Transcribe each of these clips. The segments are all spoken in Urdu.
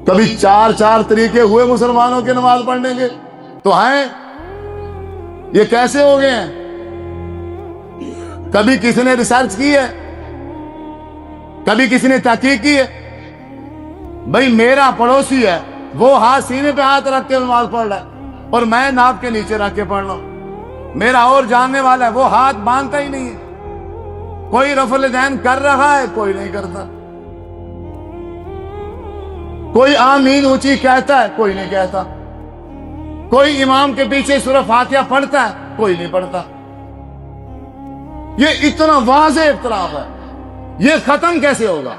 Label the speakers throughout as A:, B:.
A: کبھی چار چار طریقے ہوئے مسلمانوں کے نماز پڑھنے کے تو ہیں، یہ کیسے ہو گئے ہیں؟ کبھی کسی نے ریسرچ کی ہے؟ کبھی کسی نے تحقیق کی ہے؟ بھئی میرا پڑوسی ہے، وہ ہاتھ سینے پہ ہاتھ رکھ کے نماز پڑھ رہا ہے اور میں ناپ کے نیچے رکھ کے پڑھ رہا ہوں۔ میرا اور جاننے والا ہے، وہ ہاتھ باندھتا ہی نہیں ہے۔ کوئی رفع الیدین کر رہا ہے، کوئی نہیں کرتا۔ کوئی آمین اونچی کہتا ہے، کوئی نہیں کہتا۔ کوئی امام کے پیچھے سورہ فاتحہ پڑھتا ہے، کوئی نہیں پڑھتا۔ یہ اتنا واضح اختلاف ہے، یہ ختم کیسے ہوگا؟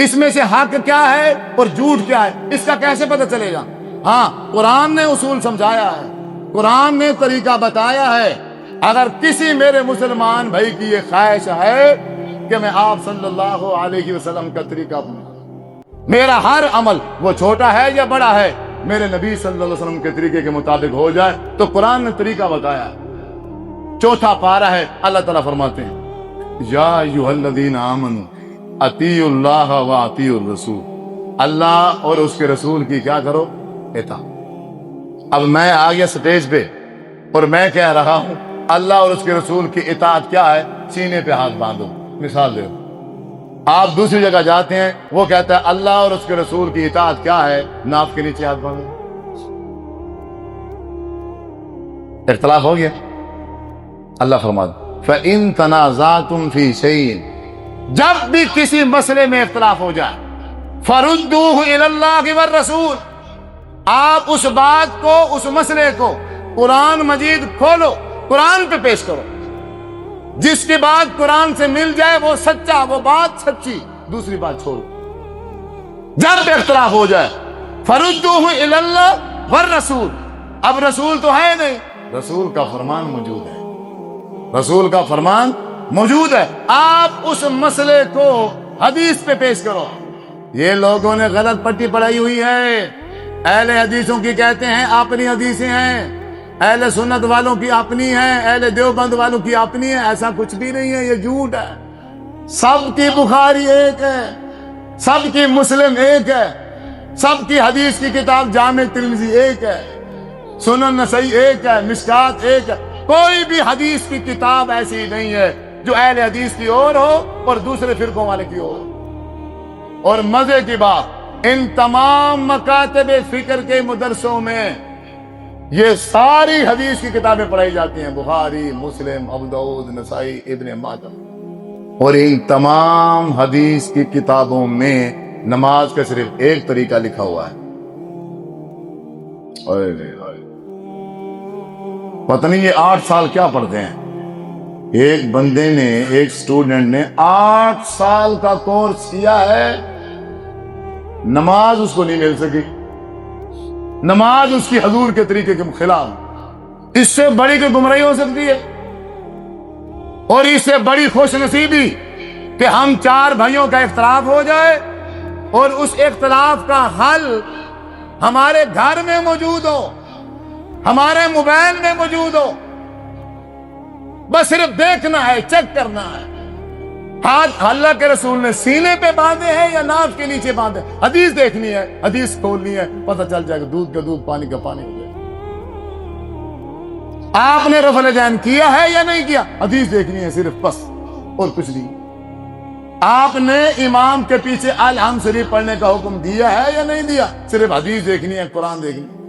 A: اس میں سے حق کیا ہے اور جھوٹ کیا ہے، اس کا کیسے پتہ چلے گا؟ ہاں، قرآن نے اصول سمجھایا ہے، قرآن نے طریقہ بتایا ہے۔ اگر کسی میرے مسلمان بھائی کی یہ خواہش ہے کہ میں آپ صلی اللہ علیہ وسلم کا طریقہ اپناؤں، میرا ہر عمل وہ چھوٹا ہے یا بڑا ہے میرے نبی صلی اللہ علیہ وسلم کے طریقے کے مطابق ہو جائے، تو قرآن نے طریقہ بتایا ہے۔ چوتھا پارہ ہے، اللہ تعالیٰ فرماتے ہیں یا ایھا الذین آمنوا اطیعوا اللہ واطیعوا الرسول، اللہ اور اس کے رسول کی کیا کرو؟ اطاعت۔ اب میں آ گیا سٹیج پہ اور میں کہہ رہا ہوں اللہ اور اس کے رسول کی اطاعت کیا ہے؟ سینے پہ ہاتھ باندھو، مثال دے۔ آپ دوسری جگہ جاتے ہیں، وہ کہتا ہے اللہ اور اس کے رسول کی اطاعت کیا ہے؟ ناف کے نیچے ہاتھ باندھو۔ اختلاف ہو گیا۔ اللہ فرماتا فَإِن تَنَازَعْتُمْ فِي شَيْءٍ، جب بھی کسی مسئلے میں اختلاف ہو جائے فَرُدُّوهُ إِلَى اللَّهِ وَالرَّسُولِ، آپ اس بات کو، اس مسئلے کو قرآن مجید کھولو، قرآن پہ پیش کرو۔ جس کی بات قرآن سے مل جائے وہ سچا، وہ بات سچی، دوسری بات چھوڑو۔ جب اختلاف ہو جائے فَرُدُّوهُ إِلَى اللَّهِ وَالرَّسُولِ، اب رسول تو ہے نہیں، رسول کا فرمان موجود ہے، رسول کا فرمان موجود ہے، آپ اس مسئلے کو حدیث پہ پیش کرو۔ یہ لوگوں نے غلط پٹی پڑھائی ہوئی ہے، اہل حدیثوں کی کہتے ہیں اپنی حدیثیں ہیں، اہل سنت والوں کی اپنی ہیں، اہل دیوبند والوں کی اپنی ہیں۔ ایسا کچھ بھی نہیں ہے، یہ جھوٹ ہے۔ سب کی بخاری ایک ہے، سب کی مسلم ایک ہے، سب کی حدیث کی کتاب جامع ترمذی ایک ہے، سنن نسائی ایک ہے، مشکات ایک ہے۔ کوئی بھی حدیث کی کتاب ایسی نہیں ہے جو اہل حدیث کی اور ہو اور دوسرے فرقوں والے کی اور۔ اور مزے کی بات، ان تمام مکاتب فکر کے مدرسوں میں یہ ساری حدیث کی کتابیں پڑھائی جاتی ہیں، بخاری، مسلم، ابو داؤد، نسائی، ابن ماجہ، اور ان تمام حدیث کی کتابوں میں نماز کا صرف ایک طریقہ لکھا ہوا ہے۔ پتہ نہیں یہ 8 سال کیا پڑھتے ہیں؟ ایک بندے نے، ایک سٹوڈنٹ نے 8 سال کا کورس کیا ہے، نماز اس کو نہیں مل سکی، نماز اس کی حضور کے طریقے کے خلاف۔ اس سے بڑی کوئی گمراہی ہو سکتی ہے؟ اور اس سے بڑی خوش نصیبی کہ ہم 4 بھائیوں کا اختلاف ہو جائے اور اس اختلاف کا حل ہمارے گھر میں موجود ہو، ہمارے موبائل میں موجود ہو، بس صرف دیکھنا ہے، چیک کرنا ہے۔ ہاتھ اللہ کے رسول نے سینے پہ باندھے ہیں یا ناف کے نیچے باندھے؟ حدیث دیکھنی ہے، حدیث کھولنی ہے، پتہ چل جائے گا دودھ کا دودھ، پانی کا پانی ہو جائے۔ آپ نے رفع الیدین کیا ہے یا نہیں کیا؟ حدیث دیکھنی ہے صرف، بس، اور کچھ نہیں۔ آپ نے امام کے پیچھے الحمد شریف پڑھنے کا حکم دیا ہے یا نہیں دیا؟ صرف حدیث دیکھنی ہے، قرآن دیکھنی ہے۔